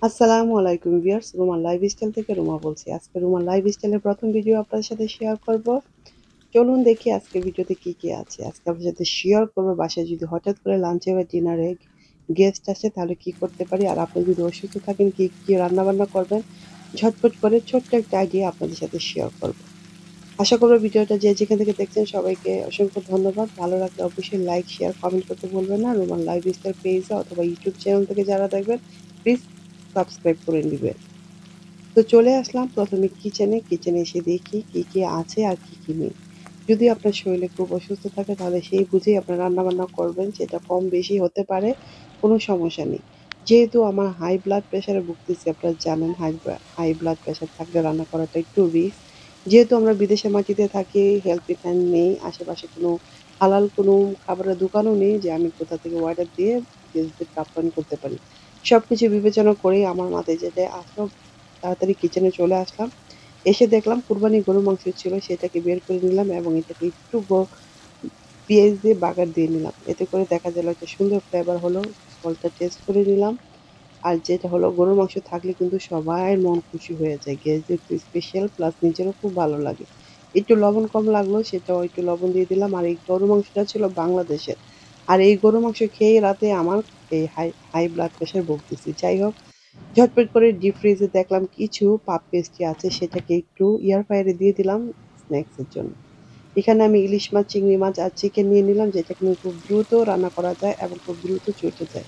আসসালামু আলাইকুম viewers, Ruma lifestyle থেকে রুমা বলছি। আজকে রুমা লাইফস্টাইলের প্রথম ভিডিও আপনাদের সাথে শেয়ার করব। চলুন দেখি আজকে ভিডিওতে কি কি আছে। আজকে আপনাদের সাথে শেয়ার করব বাসায় যদি হঠাৎ করে লাঞ্চে বা ডিনারে গেস্ট আসে তাহলে কি করতে পারি, আর আপনি যদি অসুস্থ থাকেন কি কি রান্না বান্না করবেন ঝটপট করে ছোট্ট একটা আইডিয়া আপনাদের সাথে শেয়ার করব। আশা করব ভিডিওটা যে যেখান থেকে দেখছেন সবাইকে অসংখ্য ধন্যবাদ। ভালো লাগলে অবশ্যই লাইক শেয়ার কমেন্ট করতে ভুলবেন না। রুমান লাইফস্টাইল পেজে অথবা ইউটিউব চ্যানেল থেকে যারা দেখবেন প্লিজ সাবস্ক্রাইব করে নেবেন। তো চলে আসলাম প্রথমে কিচেনে এসে দেখি কি কি আছে আর কি কি নেই। যদি আপনার শরীরে খুব অসুস্থ থাকে তাহলে সেই বুঝেই আপনার রান্না বান্না করবেন, সেটা কম বেশি হতে পারে, কোনো সমস্যা নেই। যেহেতু আমার হাই ব্লাড প্রেশারে ভুগতেছি, আপনারা জানেন হাই ব্লাড প্রেশার থাকলে রান্না করাটা একটু রিস্ক। যেহেতু আমরা বিদেশের মাটিতে থাকি, হেল্পিং হ্যান্ড নেই, আশেপাশে কোনো হালাল কোনো খাবারের দোকানও নেই যে আমি কোথা থেকে অর্ডার দিয়ে গেস্টদেরকে আপ্যায়ন করতে পারি। সবকিছু বিবেচনা করেই আমার মাথায় যেটা আসলো তাড়াতাড়ি কিচেনে চলে আসলাম। এসে দেখলাম কুরবানি গরুর মাংস ছিল, সেটাকে বের করে নিলাম এবং এটাকে একটু পেঁয়াজ দিয়ে বাগার দিয়ে নিলাম। এতে করে দেখা গেল একটা সুন্দর ফ্লেভার হলো। সল্টটা টেস্ট করে নিলাম। আর যেটা হলো গরুর মাংস থাকলে কিন্তু সবার মন খুশি হয়ে যায়। গেস্টদের একটু স্পেশাল প্লাস নিজেরও খুব ভালো লাগে। একটু লবণ কম লাগলো, সেটাও একটু লবণ দিয়ে দিলাম। আর এই গরুর মাংসটা ছিল বাংলাদেশের। আর এই গরুর মাংস খেয়ে রাতে আমার এই হাই হাই ব্লাড প্রেশার ভুগতেছি। যাই হোক, ঝটপট করে ডিপ ফ্রিজে দেখলাম কিছু পাপ পেস্ট্রি আছে, সেটাকে একটু এয়ার ফ্রায়ারে দিয়ে দিলাম স্ন্যাকস এর জন্য। এখানে আমি ইলিশ মাছ, চিংড়ি মাছ আর চিকেন নিয়ে নিলাম, যেটা কিনা খুব দ্রুত রান্না করা যায় এবং খুব দ্রুত চটে যায়।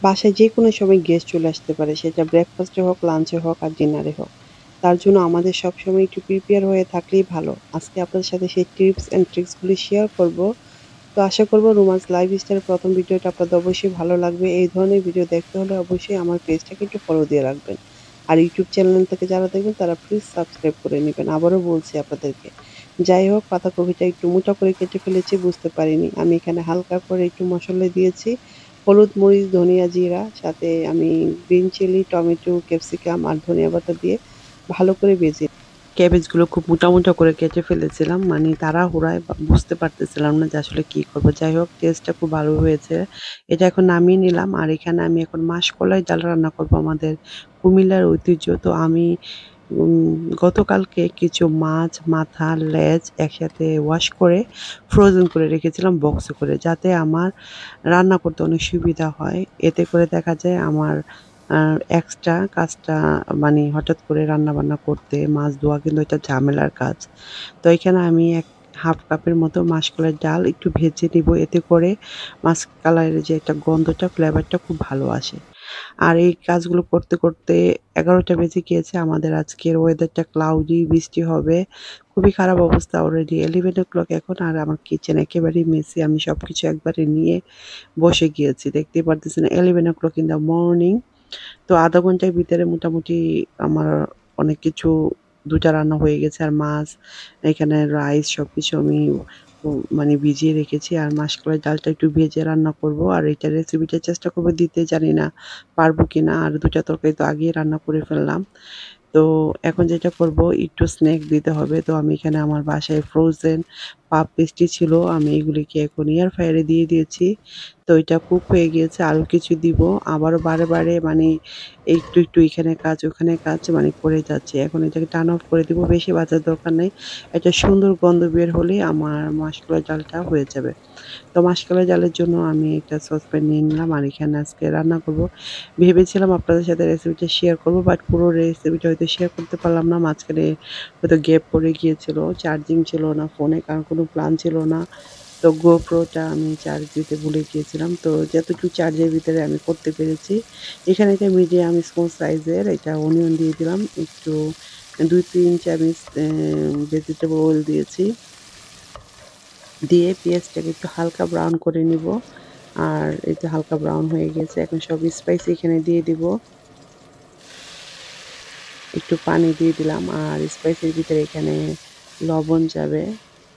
বাসায় যেকোনো সময় গেস্ট চলে আসতে পারে, সেটা ব্রেকফাস্টে হোক, লাঞ্চে হোক আর ডিনারে হোক। তার জন্য আমাদের সবসময় একটু প্রিপেয়ার হয়ে থাকলেই ভালো। আজকে আপনাদের সাথে সেই টিপস অ্যান্ড ট্রিক্স গুলি শেয়ার করব। তো আশা করব রোমান্স লাইফস্টাইলের প্রথম ভিডিওটা আপনাদের অবশ্যই ভালো লাগবে। এই ধরনের ভিডিও দেখতে হলে অবশ্যই আমার পেজটাকে একটু ফলো দিয়ে রাখবেন। আর ইউটিউব চ্যানেল থেকে যারা দেখবেন তারা প্লিজ সাবস্ক্রাইব করে নিবেন। আবারও বলছি আপনাদেরকে। যাই হোক, পাতাকপিটা একটু মোটা করে কেটে ফেলেছি, বুঝতে পারিনি। আমি এখানে হালকা করে একটু মসলা দিয়েছি। হলুদ, মরিচ, ধনিয়া, জিরা, সাথে আমি গ্রিন চিলি, টমেটো, ক্যাপসিকাম আর ধনিয়া পাতা দিয়ে ভালো করে ভেজে ক্যাবেজগুলো খুব মোটা, মোটা করে কেটে ফেলেছিলাম। মানে তাড়াহুড়ায় বুঝতে পারতেছিলাম না যে আসলে কি করব। যাই হোক, টেস্টটা খুব ভালো হয়েছে। এটা এখন নামিয়ে নিলাম। আর এখানে আমি এখন মাসকলাই ডাল রান্না করব, আমাদের কুমিল্লার ঐতিহ্য। তো আমি গতকালকে কিছু মাছ, মাথা, লেজ একসাথে ওয়াশ করে ফ্রোজেন করে রেখেছিলাম বক্সে করে, যাতে আমার রান্না করতে অনেক সুবিধা হয়। এতে করে দেখা যায় আমার আ এক্সট্রা কাজটা, মানে হঠাৎ করে রান্নাবান্না করতে, মাছ ধোয়া কিন্তু এটা ঝামেলার কাজ। তো এখানে আমি 1/2 কাপের মতো মাসকলাই ডাল একটু ভেজে নিব। এতে করে মাসকলাইয়ের যে একটা গন্ধটা, ফ্লেভারটা খুব ভালো আসে। আর এই কাজগুলো করতে, করতে 11টা বেজে গিয়েছে। আমাদের আজকের ওয়েদারটা ক্লাউডি, বৃষ্টি হবে। খুবই খারাপ অবস্থা, অলরেডি 11 এখন। আর আমার কিচেন একেবারেই মেসি। আমি সবকিছু একবারে নিয়ে বসে গিয়েছি। দেখতেই পারতেছেন 11 ইন দ্য মর্নিং। তো ০.৫ ঘন্টার ভিতরে মোটামুটি আমার অনেক কিছু ২ টা রান্না হয়ে গেছে। আর মাছ, এখানে রাইস সবকিছু আমি মানে ভিজিয়ে রেখেছি। আর মাসকলাই ডালটা একটু ভেজে রান্না করব। আর এইটার রেসিপিটা চেষ্টা করব দিতে, জানি না পারব কিনা। আর ২ টা তরকারি তো আগেই রান্না করে ফেললাম। তো এখন যেটা করব, একটু স্ন্যাক দিতে হবে। তো আমি এখানে আমার বাসায় ফ্রোজেন পাপ পেস্ট্রি ছিল। আমি এগুলিকে এখন এয়ার ফ্রায়ারে দিয়ে দিয়েছি। তো এটা কুক হয়ে গিয়েছে। আরো কিছু দিব। আবারও বারে, বারে মানে একটু, একটু এখানে কাজ, ওখানে কাজ মানে করে যাচ্ছি। এখন এটাকে টার্ন অফ করে দিব। বেশি ভাজার দরকার নাই। একটা সুন্দর গন্ধ বের হলেই আমার মাসকলাই ডালটা হয়ে যাবে। তো মাসকলাই ডালের জন্য আমি একটা সসপ্যান নিয়ে নিলাম। আর এখানে আজকে রান্না করব। ভেবেছিলাম আপনাদের সাথে রেসিপিটা শেয়ার করব, বাট পুরো রেসিপিটা হয়তো শেয়ার করতে পারলাম না। মাঝখানে হয়তো গ্যাপ পড়ে গিয়েছিল। চার্জিং ছিল না ফোনে, কারণ কোনো প্ল্যান ছিল না। তো GoPro টা আমি চার্জ দিতে ভুলে গিয়েছিলাম। তো যতটুকু চার্জের ভিতরে আমি করতে পেরেছি। এখানে একটা মিডিয়াম স্মল সাইজের এটা অনিয়ন দিয়ে দিলাম। একটু ২-৩ চামচ ভেজিটেবল অয়েল দিয়েছি। দিয়ে পেঁয়াজটাকে একটু হালকা ব্রাউন করে নিব। আর এই যে হালকা ব্রাউন হয়ে গেছে। এখন সব স্পাইস এখানে দিয়ে দিব। একটু পানি দিয়ে দিলাম। আর স্পাইসের ভিতরে এখানে লবণ যাবে,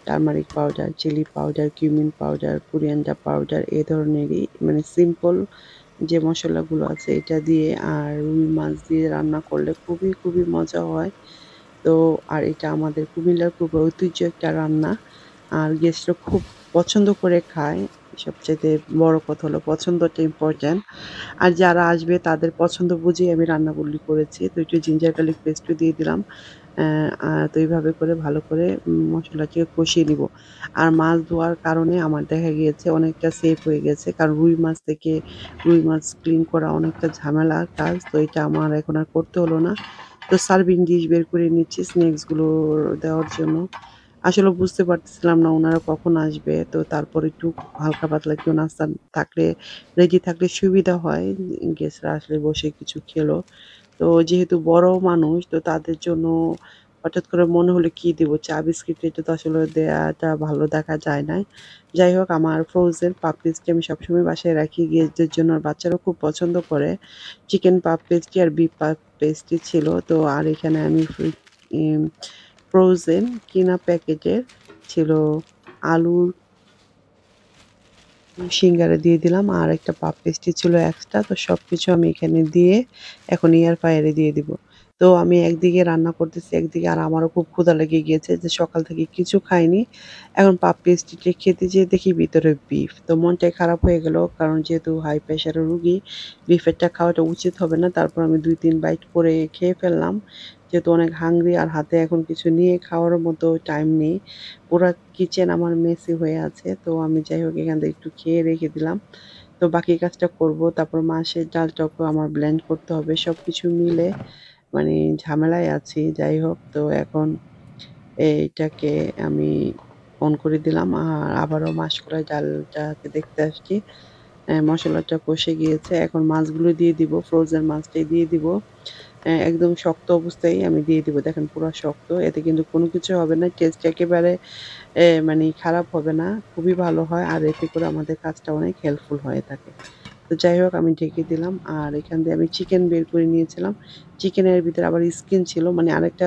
turmeric powder, chili powder, cumin powder, coriander powder, এ ধরনেরই মানে সিম্পল যে মসলাগুলো আছে এটা দিয়ে। আর রুই মাছ দিয়ে রান্না করলে খুবই, খুবই মজা হয়। তো আর এটা আমাদের কুমিল্লার খুব ঐতিহ্য একটা রান্না। আর গেস্টরা খুব পছন্দ করে খায়। সবচাইতে বড় কথা হলো পছন্দটা ইম্পোর্টেন্ট। আর যারা আসবে তাদের পছন্দ বুঝেই আমি রান্নাগুলি করেছি। তো একটু জিঞ্জার গার্লিক পেস্টও দিয়ে দিলাম। অ্যা তো এইভাবে করে ভালো করে মসলাটিকে কষিয়ে নিব। আর মাছ ধোয়ার কারণে আমার দেখা গিয়েছে অনেকটা সেভ হয়ে গেছে। কারণ রুই মাছ থেকে রুই মাছ ক্লিন করা অনেকটা ঝামেলার কাজ। তো এটা আমার এখন আর করতে হলো না। তো সার্ভিং ডিশ বের করে নিচ্ছি স্ন্যাকস গুলো দেওয়ার জন্য। আসলে বুঝতে পারতেছিলাম না উনারা কখন আসবে। তো তারপর একটু হালকা পাতলা একটু নাস্তা থাকলে রেডি থাকলে সুবিধা হয়। গেস্টরা আসলে বসে কিছু খেলো। তো যেহেতু বড় মানুষ তো তাদের জন্য হঠাৎ করে মনে হলো কি দিব? চা বিস্কিট এটা তো আসলে দেয়াটা ভালো দেখা যায় নাই। যাই হোক আমার ফ্রোজেন পাপ পেস্ট্রি আমি সবসময় বাসায় রাখি গেস্টদের জন্য। আর বাচ্চারাও খুব পছন্দ করে। চিকেন পাপ পেস্ট্রি আর বিফ পাপ পেস্ট্রি ছিল। তো আর এখানে আমি ইম ফ্রোজেন কিনা প্যাকেটের ছিল আলুর সিঙ্গারা দিয়ে দিলাম। আর একটা পাপ পেস্ট্রি ছিল এক্সট্রা। তো সবকিছু আমি এখানে দিয়ে এখন এয়ার ফ্রায়ারে দিয়ে দিব। তো আমি একদিকে রান্না করতেছি, একদিকে আর আমারও খুব ক্ষুধা লেগে গিয়েছে যে সকাল থেকে কিছু খাইনি। এখন পাপ পেস্ট্রিটা খেতে যেয়ে দেখি ভিতরে বিফ। তো মনটাই খারাপ হয়ে গেল। কারণ যেহেতু হাই প্রেশারের রুগী, বিফেরটা খাওয়াটা উচিত হবে না। তারপর আমি ২-৩ বাইট করে খেয়ে ফেললাম। যেহেতু অনেক হাংরি আর হাতে এখন কিছু নিয়ে খাওয়ার মতো টাইম নেই। পুরা কিচেন আমার মেসি হয়ে আছে। তো আমি যাই হোক এখান থেকে একটু খেয়ে রেখে দিলাম। তো বাকি কাজটা করব। তারপর মাছের ডালটাকেও আমার ব্লেন্ড করতে হবে। সবকিছু মিলে মানে ঝামেলায় আছি। যাই হোক তো এখন এইটাকে আমি অন করে দিলাম। আর আবারও মাসকলাই ডালটাকে দেখতে আসছি। মসলাটা কষে গিয়েছে। এখন মাছগুলো দিয়ে দিব। ফ্রোজেন মাছটাই দিয়ে দিব। একদম শক্ত অবস্থায় আমি দিয়ে দিব। দেখেন পুরা শক্ত। এতে কিন্তু কোনো কিছু হবে না। টেস্ট একেবারে মানে খারাপ হবে না। খুবই ভালো হয়। আর এতে করে আমাদের কাজটা অনেক হেল্পফুল হয়ে থাকে। তো যাই হোক আমি ঢেকে দিলাম। আর এখান দিয়ে আমি চিকেন বের করে নিয়েছিলাম। চিকেনের ভিতরে আবার স্কিন ছিল। মানে আরেকটা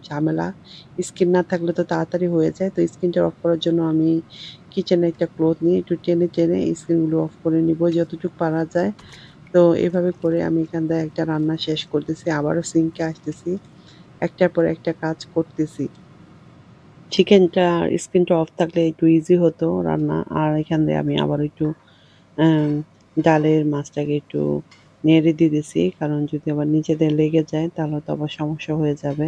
ঝামেলা। স্কিন না থাকলে তো তাড়াতাড়ি হয়ে যায়। তো স্কিনটা অফ করার জন্য আমি কিচেনে একটা ক্লথ নিয়ে একটু টেনে স্কিনগুলো অফ করে নিব যতটুকু পারা যায়। তো এভাবে করে আমি এখান দিয়ে একটা রান্না শেষ করতেছি। আবারও সিঙ্কে আসতেছি। একটার পর একটা কাজ করতেছি। চিকেনটা স্কিনটা অফ থাকলে একটু ইজি হতো রান্না। আর এখান দিয়ে আমি আবার একটু অ্যাম ডালের মাছটাকে একটু নেড়ে দিতেছি। কারণ যদি আবার নিচে লেগে যায় তাহলে তো আবার সমস্যা হয়ে যাবে।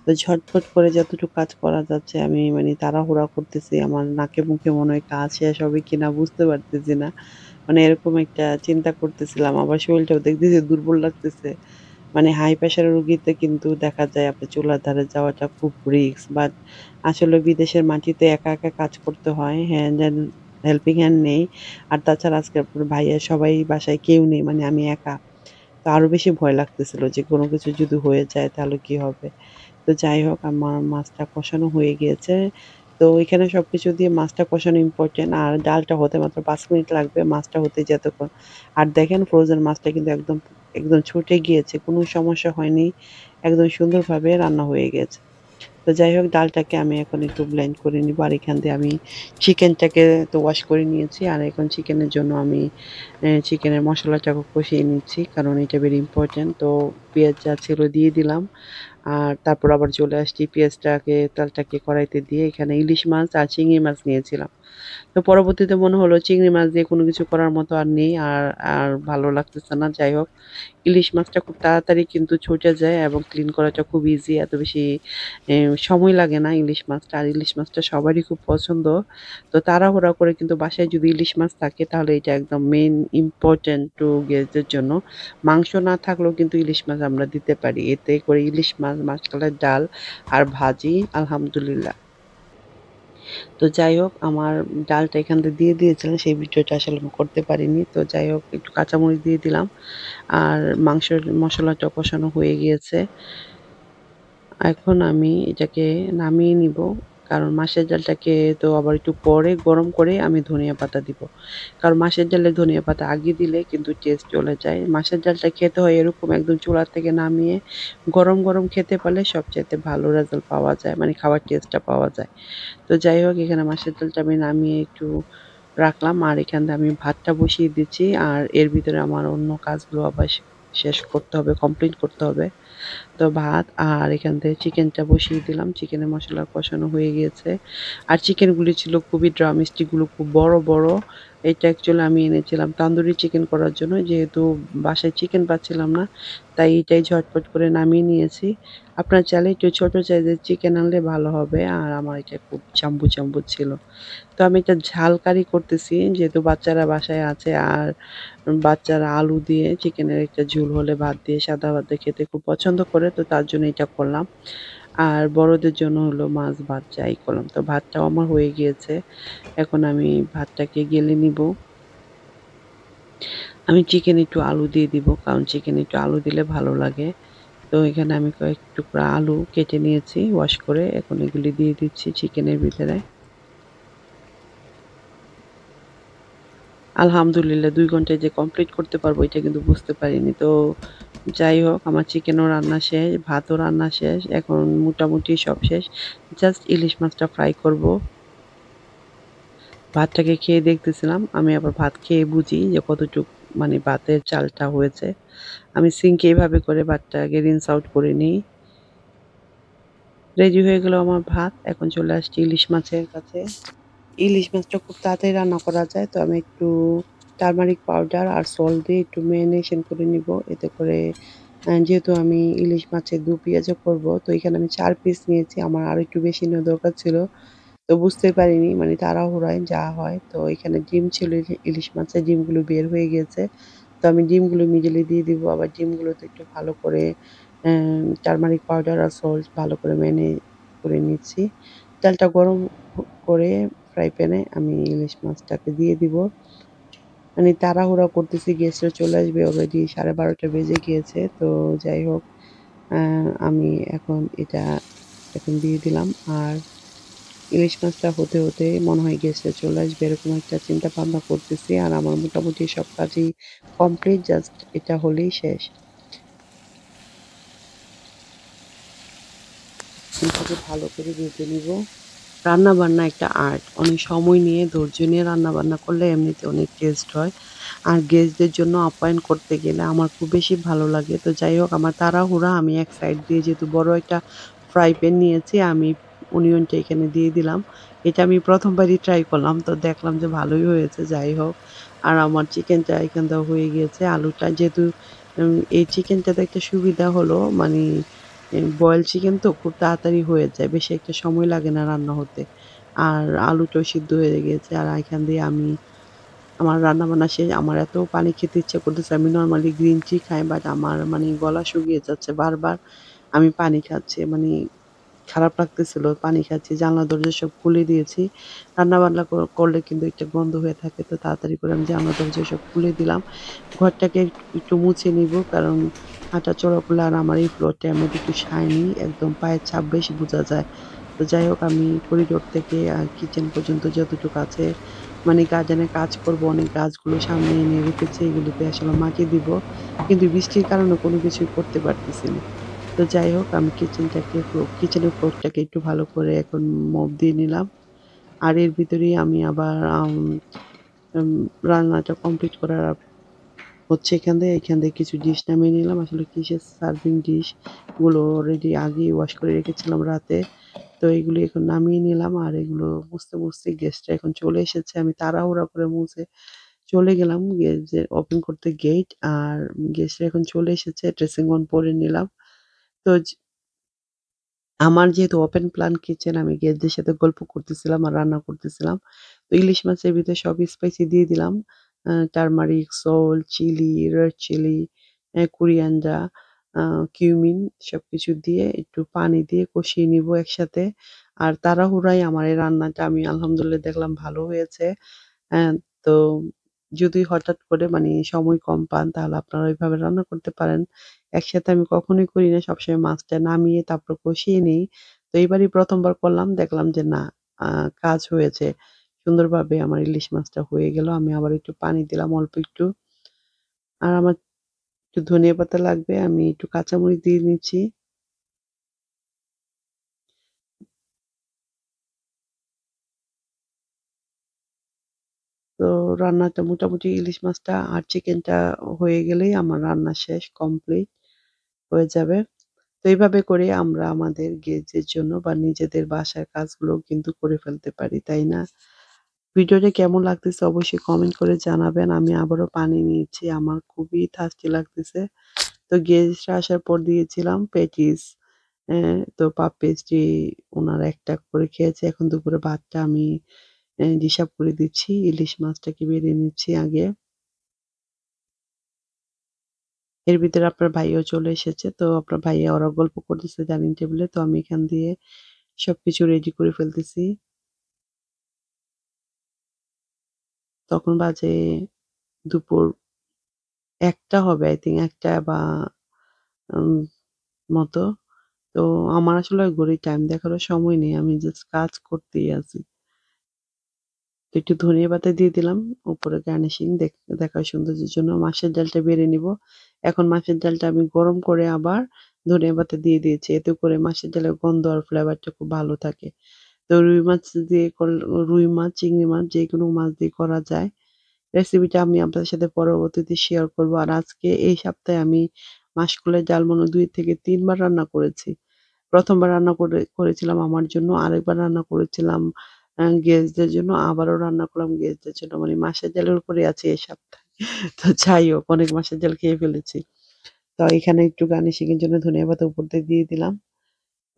তো ঝটপট করে যতটুকু কাজ করা যাচ্ছে আমি মানে তাড়াহুড়া করতেছি। আমার নাকে মুখে মনে হয় কাজ শেষ হবে কিনা বুঝতে পারতেছি না। মানে এরকম একটা চিন্তা করতেছিলাম। আবার শরীরটাও দেখতেছি দুর্বল লাগতেছে। মানে হাই প্রেশারের রোগীতে কিন্তু দেখা যায় আপনার চুলার ধারে যাওয়াটা খুব রিস্ক। বাট আসলে বিদেশের মাটিতে একা কাজ করতে হয়। হেল্পিং হ্যান্ড নেই। আর তাছাড়া আজকে আপনার ভাইয়া সবাই বাসায় কেউ নেই। মানে আমি একা। তো আরো বেশি ভয় লাগতেছিল যে কোনো কিছু যদি হয়ে যায় তাহলে কি হবে? তো যাই হোক আমার মাছটা কষানো হয়ে গিয়েছে। তো এখানে সবকিছু দিয়ে মাছটা কষানো ইম্পোর্টেন্ট। আর ডালটা হতে মাত্র ৫ মিনিট লাগবে। মাছটা হতে যতক্ষণ। আর দেখেন ফ্রোজেন মাছটা কিন্তু একদম ছুটে গিয়েছে। কোনো সমস্যা হয়নি। একদম সুন্দরভাবে রান্না হয়ে গেছে। তো যাই হোক ডালটাকে আমি এখন একটু ব্লেন্ড করে নিবো। আর এখান দিয়ে আমি চিকেনটাকে তো ওয়াশ করে নিয়েছি। আর এখন চিকেনের জন্য আমি চিকেনের মসলাটাকে কষিয়ে নিচ্ছি। কারণ এটা ভেরি ইম্পোর্টেন্ট। তো পেঁয়াজ যা ছিল দিয়ে দিলাম। আর তারপর আবার চলে আসছি পেঁয়াজটাকে তেলটাকে কড়াইতে দিয়ে এখানে ইলিশ মাছ আর চিংড়ি মাছ নিয়েছিলাম। তো পরবর্তীতে মনে হলো চিংড়ি মাছ দিয়ে কোনো কিছু করার মতো আর নেই। আর ভালো লাগতেছে না। যাই হোক ইলিশ মাছটা খুব তাড়াতাড়ি কিন্তু ছুটে যায় এবং ক্লিন করাটা খুব ইজি। এত বেশি সময় লাগে না ইলিশ মাছটা। আর ইলিশ মাছটা সবারই খুব পছন্দ। তো তাড়াহুড়া করে কিন্তু বাসায় যদি ইলিশ মাছ থাকে তাহলে এটা একদম মেইন ইম্পোর্টেন্ট টু গেস্টদের জন্য। মাংস না থাকলেও কিন্তু ইলিশ মাছ আমরা দিতে পারি। এতে করে ইলিশ মাছ, মাসকলাইয়ের ডাল আর ভাজি আলহামদুলিল্লাহ। তো যাই হোক আমার ডালটা এখান থেকে দিয়ে দিয়েছিলাম সেই ভিডিওটা আসলে আমি করতে পারিনি। তো যাই হোক একটু কাঁচামরিচ দিয়ে দিলাম। আর মাংসের মসলাটা কষানো হয়ে গিয়েছে। এখন আমি এটাকে নামিয়ে নিব। কারণ মাছের ডালটাকে তো আবার একটু পরে গরম করে আমি ধনিয়া পাতা দিব। কারণ মাছের ডালে ধনিয়া পাতা আগে দিলে কিন্তু টেস্ট চলে যায়। মাছের ডালটা খেতে হয় এরকম একদম চুলা থেকে নামিয়ে গরম খেতে পারলে সবচাইতে ভালো রেজাল্ট পাওয়া যায়। মানে খাওয়ার টেস্টটা পাওয়া যায়। তো যাই হোক এখানে মাছের ডালটা আমি নামিয়ে একটু রাখলাম। আর এখান দিয়ে আমি ভাতটা বসিয়ে দিচ্ছি। আর এর ভিতরে আমার অন্য কাজগুলো আবার শেষ করতে হবে, কমপ্লিট করতে হবে। তো ভাত আর এখান থেকে চিকেনটা বসিয়ে দিলাম। চিকেনের মসলা কষানো হয়ে গিয়েছে। আর চিকেনগুলি ছিল খুবই ড্রামস্টিক গুলো খুব বড়। এটা অ্যাকচুয়ালি আমি এনেছিলাম তান্দুরি চিকেন করার জন্য। যেহেতু বাসায় চিকেন পাচ্ছিলাম না, তাই এটাই ঝটপট করে নামিয়ে নিয়েছি। আপনার চাইলে একটু ছোট সাইজের চিকেন আনলে ভালো হবে। আর আমার এটা খুব চাম্বু ছিল। তো আমি এটা ঝাল কারি করতেছি যেহেতু বাচ্চারা বাসায় আছে আর বাচ্চারা আলু দিয়ে চিকেনের একটা ঝোল হলে ভাত দিয়ে সাদা ভাত দিয়ে খেতে খুব পছন্দ করে। তো তার জন্য এটা করলাম। আর বড়দের জন্য হলো মাছ ভাত যাই করলাম। তো ভাতটাও আমার হয়ে গিয়েছে। এখন আমি ভাতটাকে গেলে নিবো। আমি চিকেনে একটু আলু দিয়ে দিব। কারণ চিকেনে একটু আলু দিলে ভালো লাগে। তো এখানে আমি কয়েক টুকরা আলু কেটে নিয়েছি ওয়াশ করে। এখন এগুলি দিয়ে দিচ্ছি চিকেনের ভিতরে। আলহামদুলিল্লাহ ২ ঘন্টায় যে কমপ্লিট করতে পারবো এটা কিন্তু বুঝতে পারিনি। তো যাই হোক আমার চিকেনও রান্না শেষ, ভাতও রান্না শেষ। এখন মোটামুটি সব শেষ। জাস্ট ইলিশ মাছটা ফ্রাই করব। ভাতটাকে খেয়ে দেখতেছিলাম। আমি আবার ভাত খেয়ে বুঝি যে কতটুক মানে ভাতের চালটা হয়েছে। আমি সিঙ্কে এভাবে করে ভাতটাকে রিন্স আউট করে নিই। রেডি হয়ে গেল আমার ভাত। এখন চলে আসছি ইলিশ মাছের কাছে। ইলিশ মাছটা খুব তাড়াতাড়ি রান্না করা যায়। তো আমি একটু টারমারিক পাউডার আর সল্ট দিয়ে একটু মেরিনেশন করে নিবো। এতে করে যেহেতু আমি ইলিশ মাছের দু পেঁয়াজও করবো, তো এখানে আমি ৪ পিস নিয়েছি। আমার আরো একটু বেশি নেওয়া দরকার ছিল। তো বুঝতে পারিনি মানে তাড়াহুড়ায় যা হয়। তো এখানে ডিম ছিল ইলিশ মাছের ডিমগুলো বের হয়ে গিয়েছে। তো আমি ডিমগুলো ইমিডিয়েটলি দিয়ে দিব। আবার ডিমগুলোতে একটু ভালো করে টারমারিক পাউডার আর সল্ট ভালো করে করে নিচ্ছি। তেলটা গরম করে ফ্রাই প্যানে আমি ইলিশ মাছটাকে দিয়ে দিব। মানে তাড়াহুড়া করতেছি গেস্টরা চলে আসবে অলরেডি 12:30 বেজে গিয়েছে। তো যাই হোক আ আমি এটা এখন দিয়ে দিলাম। আর ইলিশ মাছটা হতে মনে হয় গেস্টরা চলে আসবে এরকম একটা চিন্তা ভাবনা করতেছি। আর আমার মোটামুটি সব কাজই কমপ্লিট জাস্ট এটা হলেই শেষ। এটাকে ভালো করে ভেজে নিব। রান্নাবান্না একটা আর্ট। অনেক সময় নিয়ে ধৈর্য নিয়ে রান্নাবান্না করলে এমনিতে অনেক টেস্ট হয়। আর গেস্টদের জন্য আপ্যায়ন করতে গেলে আমার খুব বেশি ভালো লাগে। তো যাই হোক আমার তাড়াহুড়া আমি এক সাইড দিয়ে যেহেতু বড় একটা ফ্রাই প্যান নিয়েছি আমি অনিয়নটা এখানে দিয়ে দিলাম। এটা আমি ১ম বারই ট্রাই করলাম। তো দেখলাম যে ভালোই হয়েছে যাই হোক। আর আমার চিকেনটা এখান থেকে হয়ে গিয়েছে। আলুটা যেহেতু এই চিকেনটাতে একটা সুবিধা হলো মানে বয়েলড চিকেন তো খুব তাড়াতাড়ি হয়ে যায়। বেশি একটা সময় লাগে না রান্না হতে। আর আলুটাও সিদ্ধ হয়ে গিয়েছে। আর এখান দিয়ে আমার রান্নাবান্না শেষ। আমার এত পানি খেতে ইচ্ছা করতেছে। আমি নরমালি গ্রিন টি খাই বাট আমার মানে গলা শুকিয়ে যাচ্ছে বারবার। আমি পানি খাচ্ছি। মানে খারাপ লাগতেছিল। পানি খাচ্ছি। জানলা দরজা সব খুলে দিয়েছি। রান্নাবান্না করলে কিন্তু একটা গন্ধ হয়ে থাকে। তো তাড়াতাড়ি করে আমি জানলা দরজা সব খুলে দিলাম। ঘরটাকে একটু মুছে নিবো। কারণ হাঁটাচলা করলে আর আমার এই ফ্লোরটা এমনিতে একটু শাইনি। একদম পায়ের ছাপ বেশি বোঝা যায়। তো যাই হোক আমি করিডোর থেকে কিচেন পর্যন্ত যতটুকু আছে মানে গার্ডেনে কাজ করব অনেক গাছগুলো সামনে এনে রেখেছি। এগুলোতে আসলে মাটি দিব। কিন্তু বৃষ্টির কারণে কোনো কিছুই করতে পারতেছি না। তো যাই হোক আমি কিচেনের ফ্লোরটাকে একটু ভালো করে এখন মপ দিয়ে নিলাম। আর এর ভিতরেই আমি আবার আম উম রান্নাটা কমপ্লিট করার হচ্ছে এখান থেকে কিছু ডিশ নামিয়ে নিলাম। আসলে কিসের সার্ভিং ডিশ গুলো অলরেডি আগেই ওয়াশ করে রেখেছিলাম রাতে। তো এগুলি এখন নামিয়ে নিলাম। আর এগুলো মুছতে গেস্টরা এখন চলে এসেছে। আমি তাড়াহুড়া করে মুছে চলে গেলাম ওপেন করতে গেট। আর গেস্টরা এখন চলে এসেছে। ড্রেসিং গাউন পরে নিলাম। তো আমার যেহেতু ওপেন প্ল্যান কিচেন আমি গেস্টদের সাথে গল্প করতেছিলাম আর রান্না করতেছিলাম। তো ইলিশ মাছের ভিতরে সব স্পাইসি দিয়ে দিলাম। Turmeric, salt, chili, red chili, coriander, uh cumin সবকিছু দিয়ে একটু পানি দিয়ে কষিয়ে নিবো একসাথে। আর তাড়াহুড়ায় আমার এই রান্নাটা আমি আলহামদুলিল্লাহ দেখলাম ভালো হয়েছে। হ্যাঁ, তো যদি হঠাৎ করে মানে সময় কম পান তাহলে আপনারা ওইভাবে রান্না করতে পারেন। একসাথে আমি কখনোই করি না। সবসময় মাছটা নামিয়ে তারপর কষিয়ে নেই। তো এইবারই ১ম বার করলাম দেখলাম যে না আ কাজ হয়েছে। সুন্দরভাবে আমার ইলিশ মাছটা হয়ে গেল। আমি আবার একটু পানি দিলাম অল্প একটু। আর আমার একটু ধনিয়া পাতা লাগবে। আমি একটু কাঁচামরিচ দিয়ে নিচ্ছি। তো রান্নাটা মোটামুটি ইলিশ মাছটা আর চিকেনটা হয়ে গেলেই আমার রান্না শেষ কমপ্লিট হয়ে যাবে। তো এইভাবে করে আমরা আমাদের গেজের জন্য বা নিজেদের বাসার কাজগুলোও কিন্তু করে ফেলতে পারি, তাই না? ভিডিওটা কেমন লাগতেছে অবশ্যই কমেন্ট করে জানাবেন। আমি আবারও পানি নিয়েছি। আমার খুবই থার্স্টি লাগতেছে। তো গেস্টরা আসার পর দিয়েছিলাম প্যাটিস। তো পাফ পেস্ট্রি উনারা ১ টা করে খেয়েছে। এখন দুপুরে ভাতটা আমি ডিশার্ভ করে দিচ্ছি। ইলিশ মাছটাকে বেড়ে নিচ্ছি আগে। এর ভিতরে আপনার ভাইও চলে এসেছে। তো আপনার ভাইয়া ওরা গল্প করতেছে ডাইনিং টেবলে। তো আমি এখান দিয়ে সবকিছু রেডি করে ফেলতেছি। তখন বাজে দুপুর ১টা হবে আই থিংক ১টা বা উম মতো। তো আমার আসলে ঘড়ির টাইম দেখারও সময় নেই। আমি জাস্ট কাজ করতেই আছি। তো একটু ধনিয়া পাতা দিয়ে দিলাম উপরে গার্নিশিং দেখার সৌন্দর্যের জন্য। মাছের ডালটা বেড়ে নিবো। এখন মাছের ডালটা আমি গরম করে আবার ধনিয়া পাতা দিয়ে দিয়েছি। এতে করে মাছের ডালের গন্ধ আর ফ্লেভারটা খুব ভালো থাকে। তো রুই মাছ, চিংড়ি মাছ যেকোনো মাছ দিয়ে করা যায়। রেসিপিটা আমি আপনাদের সাথে পরবর্তীতে শেয়ার করব। আর আজকে এই সপ্তাহে আমি মাসকলাই ডাল মনে হয় ২ থেকে ৩ বার রান্না করেছি। ১ম বার রান্না করেছিলাম আমার জন্য, আরেকবার রান্না করেছিলাম গেস্টদের জন্য, আবারও রান্না করলাম গেস্টদের জন্য। মানে মাসের ডালের উপরে আছি এই সপ্তাহে। তো যাই হোক অনেক মাসের ডাল খেয়ে ফেলেছি। তো এখানে একটু গার্নিশিং এর জন্য ধনিয়া পাতা উপর দিয়ে দিলাম।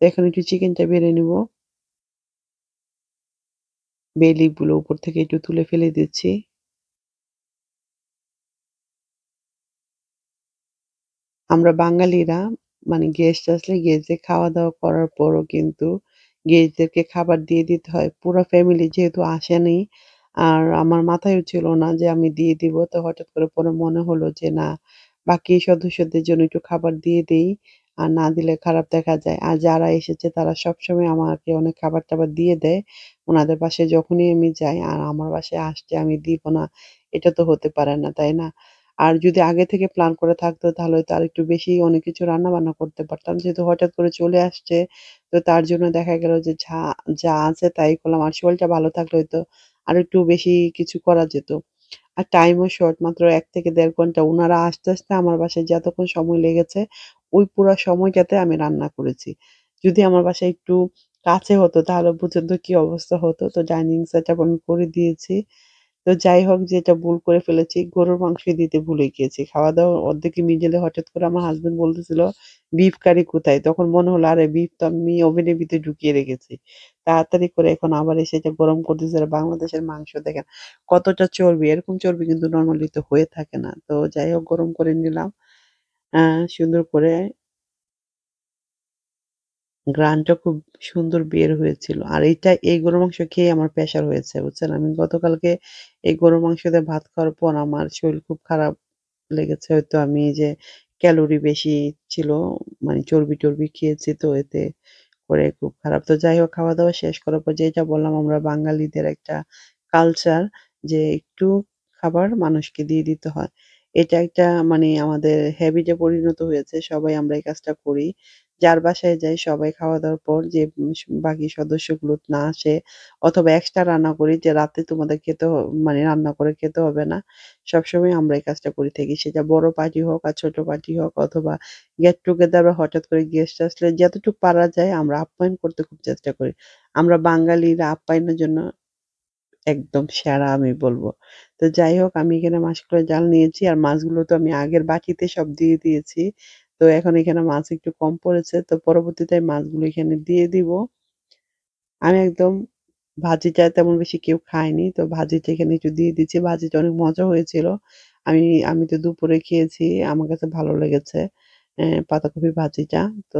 তো এখন একটু চিকেনটা বেড়ে নিবো। বে লিফ গুলো উপর থেকে একটু তুলে ফেলে দিচ্ছি। আমরা বাঙালিরা মানে গেস্ট আসলে গেস্টদের খাওয়া-দাওয়া করার পরও কিন্তু গেস্টদেরকে খাবার দিয়ে দিতে হয়। পুরা ফ্যামিলি যেহেতু আসেনি, আর আমার মাথায়ও ছিল না যে আমি দিয়ে দিব। তো হঠাৎ করে পরে মনে হলো যে না, বাকি সদস্যদের জন্য একটু খাবার দিয়ে দেই। আর না দিলে খারাপ দেখা যায়। আর যারা এসেছে তারা সবসময় আমাকে অনেক খাবার-টাবার দিয়ে দেয়। উনাদের বাসায় যখনই আমি যাই, আর আমার বাসায় আসছে আমি দিব না, এটা তো হতে পারে না, তাই না? আর যদি আগে থেকে প্ল্যান করে থাকতো তাহলে হয়তো আরেকটু বেশি অনেক কিছু রান্না-বান্না করতে পারতাম। যেহেতু হঠাৎ করে চলে আসছে, তো তার জন্য দেখা গেল যে যা আছে তাই করলাম। আর শরীরটা ভালো থাকলে হয়তো আরেকটু বেশি কিছু করা যেত। আর টাইমও শর্ট মাত্র ১ থেকে ১.৫ ঘন্টা। উনারা আসতে আমার বাসায় যতক্ষণ সময় লেগেছে, ওই পুরা সময়টাতে আমি রান্না করেছি। যদি আমার বাসায় একটু কাছে হতো তাহলে বুঝেন তো কি অবস্থা হতো। তো ডাইনিং সেটআপ আমি করে দিয়েছি। তো যাই হোক যেটা ভুল করে ফেলেছি, গরুর মাংসই দিতে ভুলে গিয়েছি। খাওয়া-দাওয়া অর্ধেকে মিডলে হঠাৎ করে আমার হাসব্যান্ড বলতেছিল, "বিফ কারি কোথায়?" তখন মনে হলো আরে বিফ তো আমি ওভেনের ভিতরে ঢুকিয়ে রেখেছি। তাড়াতাড়ি করে এখন আবার এসে এটা গরম করতেছি। আর বাংলাদেশের মাংস দেখেন কতটা চর্বি, এরকম চর্বি কিন্তু নরমালি তো হয়ে থাকে না। তো যাই হোক গরম করে নিলাম। আ সুন্দর করে ঘ্রাণটা খুব সুন্দর বের হয়েছিল। আর এই গরুর মাংস খেয়ে আমার প্রেশার হয়েছে, বুঝছেন? আমি গতকালকে এই গরুর মাংস দিয়ে ভাত খাওয়ার পর আমার শরীর খুব খারাপ লেগেছে। হয়তো আমি এই যে ক্যালোরি বেশি ছিল, মানে চর্বি-টর্বি খেয়েছি তো এতে করে খুব খারাপ। তো যাই হোক খাওয়া-দাওয়া শেষ করার পর যেটা বললাম আমরা বাঙালিদের একটা কালচার যে একটু খাবার মানুষকে দিয়ে দিতে হয়। এটা একটা মানে আমাদের হ্যাবিট এ পরিণত হয়েছে। সবাই আমরা এই কাজটা করি। যার বাসায় যাই সবাই খাওয়া-দাওয়ার পর যে বাকি সদস্যগুলো না আসে অথবা এক্সট্রা রান্না করি যে রাতে তোমাদের মানে রান্না করে খেতে হবে না। সবসময় আমরা এই কাজটা করে থাকি। সেটা বড় পার্টি হোক আর ছোট পার্টি হোক অথবা গেট টুগেদার বা হঠাৎ করে গেস্ট আসলে যতটুকু পারা যায় আমরা আপ্যায়ন করতে খুব চেষ্টা করি। আমরা বাঙালিরা আপ্যায়নের জন্য একদম সেরা আমি বলব। তো যাই হোক আমি এখানে মাসকলাই ডাল নিয়েছি আর মাছগুলো তো আমি আগের বাটিতে সব দিয়ে দিয়েছি। তো এখন এখানে মাছ একটু কম পড়েছে। তো পরবর্তীতে আমি মাছগুলো এখানে দিয়ে দিব। আমি একদম ভাজিটা তেমন বেশি কেউ খায়নি। তো ভাজিটা এখানে একটু দিয়ে দিচ্ছি। ভাজিটা অনেক মজা হয়েছিল। আমি আমি তো দুপুরে খেয়েছি। আমার কাছে ভালো লেগেছে পাতাকপি ভাজিটা। তো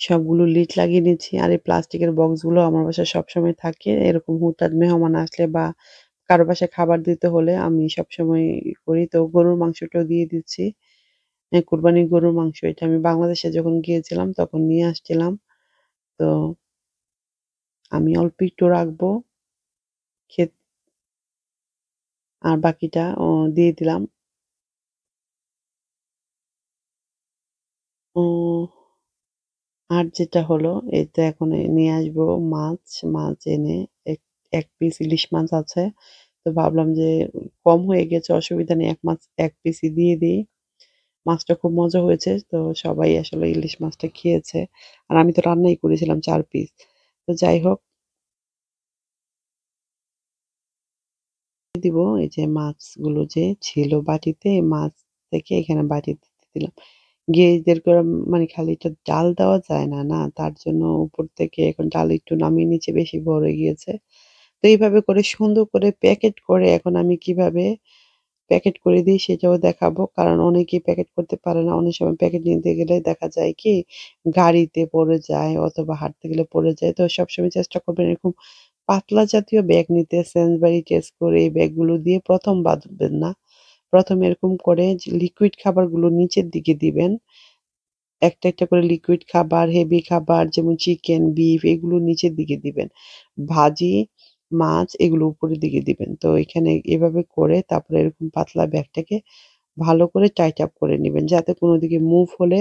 সবগুলো লিড লাগিয়ে নিচ্ছি। আর এই প্লাস্টিকের বক্সগুলো আমার বাসায় সবসময় থাকে। এরকম হুটহাট মেহমান আসলে বা কারো বাসায় খাবার দিতে হলে আমি সবসময় করি। তো গরুর মাংসটাও দিয়ে দিচ্ছি। কুরবানির গরুর মাংস এটা আমি বাংলাদেশে যখন গিয়েছিলাম তখন নিয়ে আসছিলাম। তো আমি অল্প একটু রাখবো। খেত আর বাকিটা দিয়ে দিলাম। ও আর যেটা হলো এই তো এখন নিয়ে আসবো মাছ। মাছ এনে এক ১ পিস ইলিশ মাছ আছে। তো ভাবলাম যে কম হয়ে গেছে অসুবিধা নেই। ১ পিসই দিয়ে দিই। মাছটা খুব মজা হয়েছে। তো সবাই আসলে ইলিশ মাছটা খেয়েছে। আর আমি তো রান্নাই করেছিলাম ৪ পিস। তো যাই হোক দিব এই যে মাছগুলো যে ছিল বাটিতে, মাছ থেকে এখানে বাটিতে দিয়ে দিলাম। গেজদের করে মানে খালি এটা ডাল দেওয়া যায় না, না? তার জন্য উপর থেকে এখন ডাল একটু নামিয়ে নিচে বেশি ভরে গিয়েছে। তো এইভাবে করে সুন্দর করে প্যাকেট করে এখন আমি কিভাবে প্যাকেট করে দিই সেটাও দেখাবো। কারণ অনেকেই প্যাকেট করতে পারে না। অনেক সময় প্যাকেট নিতে গেলে দেখা যায় কি গাড়িতে পড়ে যায় অথবা হাঁটতে গেলে পড়ে যায়। তো সবসময় চেষ্টা করবেন এরকম পাতলা জাতীয় ব্যাগ নিতে। সেন্সবারি টেস্ট করে এই ব্যাগগুলো দিয়ে ১ম বাঁধবেন না। ১ম এরকম করে যে লিকুইড খাবারগুলো নিচের দিকে দিবেন। একটা করে লিকুইড খাবার, হেভি খাবার যেমন চিকেন, বিফ এগুলো নিচের দিকে দিবেন। ভাজি, মাছ এগুলো উপরের দিকে দিবেন। তো এখানে এভাবে করে তারপরে এরকম পাতলা ব্যাগটাকে ভালো করে টাইট আপ করে নিবেন। যাতে কোনো দিকে মুভ হলে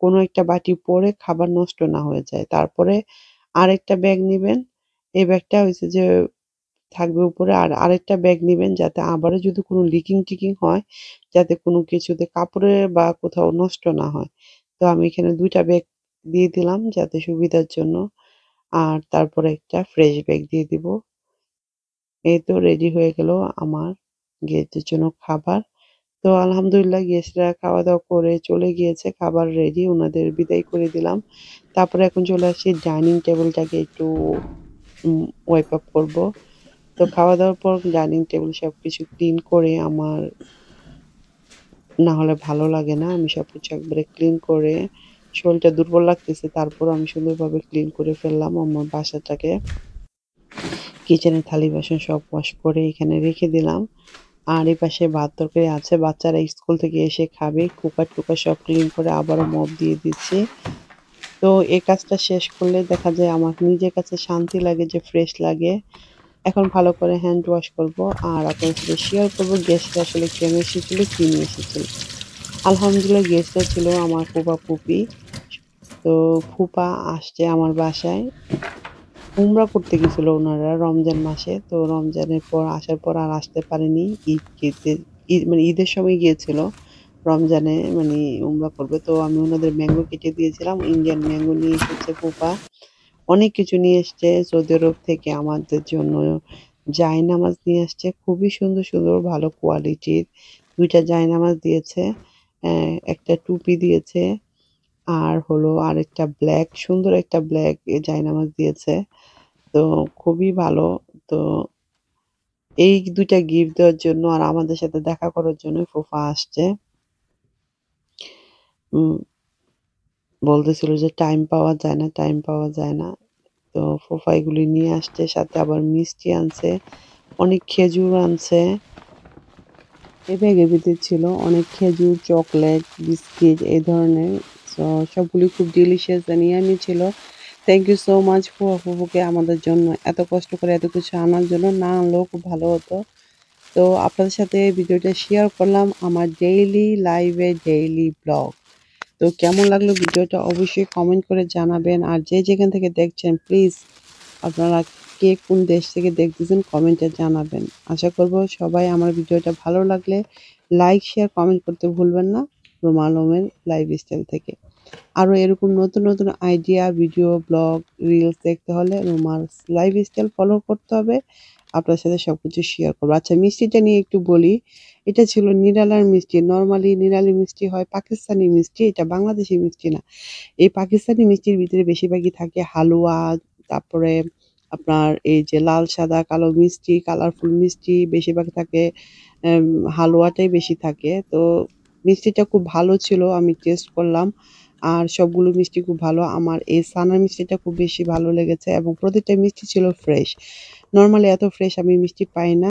কোনো একটা বাটি পড়ে খাবার নষ্ট না হয়ে যায়। তারপরে আরেকটা ব্যাগ নিবেন। এই ব্যাগটা হইছে যে থাকবে উপরে। আর আরেকটা ব্যাগ নিবেন যাতে আবারও যদি কোনো লিকিং-টিকিং হয়, যাতে কোনো কিছুতে কাপড়ে বা কোথাও নষ্ট না হয়। তো আমি এখানে ২ টা ব্যাগ দিয়ে দিলাম যাতে সুবিধার জন্য। আর তারপরে একটা ফ্রেশ ব্যাগ দিয়ে দিব। এই তো রেডি হয়ে গেল আমার গেস্টদের জন্য খাবার। তো আলহামদুলিল্লাহ গেস্টরা খাওয়া-দাওয়া করে চলে গিয়েছে। খাবার রেডি, উনাদের বিদায় করে দিলাম। তারপরে এখন চলে আসছি ডাইনিং টেবলটাকে একটু ওয়াইপ আপ করব। তো খাওয়া-দাওয়ার পর ডাইনিং টেবিল সবকিছু ক্লিন করে আমার না হলে ভালো লাগে না। আমি সবকিছু একবারে ক্লিন করে শরীরটা দুর্বল লাগতেছে তারপরও আমি সুন্দরভাবে ক্লিন করে ফেললাম আমার বাসাটাকে। কিচেনের থালি-বাসন সব ওয়াশ করে এখানে রেখে দিলাম। আর এপাশে ভাত তরকারি আছে। বাচ্চারা স্কুল থেকে এসে খাবে। কুকার-টুকার সব ক্লিন করে আবারও মপ দিয়ে দিচ্ছি। তো এই কাজটা শেষ করলে দেখা যায় আমার নিজের কাছে শান্তি লাগে যে ফ্রেশ লাগে। এখন ভালো করে হ্যান্ড ওয়াশ করব। আর আপনাদের সাথে শেয়ার করব গেস্টরা আসলে কেন এসেছিল, কি নিয়ে এসেছিল। আলহামদুলিল্লাহ গেস্টরা ছিল আমার ফুপা-ফুপি। তো ফুপা আসছে আমার বাসায়। উমরা করতে গেছিল উনারা রমজান মাসে। তো রমজানের পর আসার পর আর আসতে পারেনি। মানে ঈদের সময় গিয়েছিল। রমজানে মানে উমরা করবে। তো আমি উনাদের ম্যাঙ্গো কেটে দিয়েছিলাম। ইন্ডিয়ান ম্যাঙ্গো নিয়ে এসেছে ফুপা। অনেক কিছু নিয়ে এসছে সৌদি আরব থেকে আমাদের জন্য। জায়নামাজ নিয়ে আসছে খুবই সুন্দর ভালো কোয়ালিটির। ২ টা জায়নামাজ দিয়েছে। একটা টুপি দিয়েছে। আর হলো আরেকটা সুন্দর একটা ব্ল্যাক জায়নামাজ দিয়েছে। তো খুবই ভালো। তো এই ২ টা গিফট দেওয়ার জন্য আর আমাদের সাথে দেখা করার জন্য ফুফা আসছে। উম বলতেছিল যে টাইম পাওয়া যায় না। তো ফুফা এগুলি নিয়ে আসছে সাথে আবার মিষ্টি আনছে, অনেক খেজুর আনছে। এই ব্যাগের ভিতর ছিল অনেক খেজুর, চকলেট, বিস্কিট এই ধরনের। সো সবগুলি খুব ডিলিশিয়াস অ্যান্ড ইয়াম্মি ছিল। থ্যাংক ইউ সো মাচ ফুফা ফুফুকে আমাদের জন্য এত কষ্ট করে এত কিছু আনার জন্য। না আনলেও খুব ভালো হতো। তো আপনাদের সাথে ভিডিওটা শেয়ার করলাম আমার ডেইলি লাইফে ডেইলি ব্লগ। তো কেমন লাগলো ভিডিওটা অবশ্যই কমেন্ট করে জানাবেন। আর যে যেখান থেকে দেখছেন প্লিজ আপনারা কে কোন দেশ থেকে দেখতেছেন কমেন্টে জানাবেন। আশা করব সবাই আমার ভিডিওটা ভালো লাগলে লাইক, শেয়ার, কমেন্ট করতে ভুলবেন না। রুমা আলমের লাইফস্টাইল থেকে। আরও এরকম নতুন আইডিয়া, ভিডিও, ব্লগ, রিলস দেখতে হলে রুমার লাইফস্টাইল ফলো করতে হবে। আপনার সাথে সবকিছু শেয়ার করব। আচ্ছা মিষ্টিটা নিয়ে একটু বলি। এটা ছিল নিরালার মিষ্টি। নরমালি নিরালি মিষ্টি হয় পাকিস্তানি মিষ্টি। এটা বাংলাদেশি মিষ্টি না। এই পাকিস্তানি মিষ্টির ভিতরে বেশিরভাগই থাকে হালুয়া, তারপরে আপনার এই যে লাল, সাদা, কালো মিষ্টি, কালারফুল মিষ্টি বেশিরভাগ থাকে। এম হালুয়াটাই বেশি থাকে। তো মিষ্টিটা খুব ভালো ছিল। আমি টেস্ট করলাম। আর সবগুলো মিষ্টি খুব ভালো। আমার এই সানার মিষ্টিটা খুব বেশি ভালো লেগেছে এবং প্রতিটা মিষ্টি ছিল ফ্রেশ। নরমালি এত ফ্রেশ আমি মিষ্টি পাই না।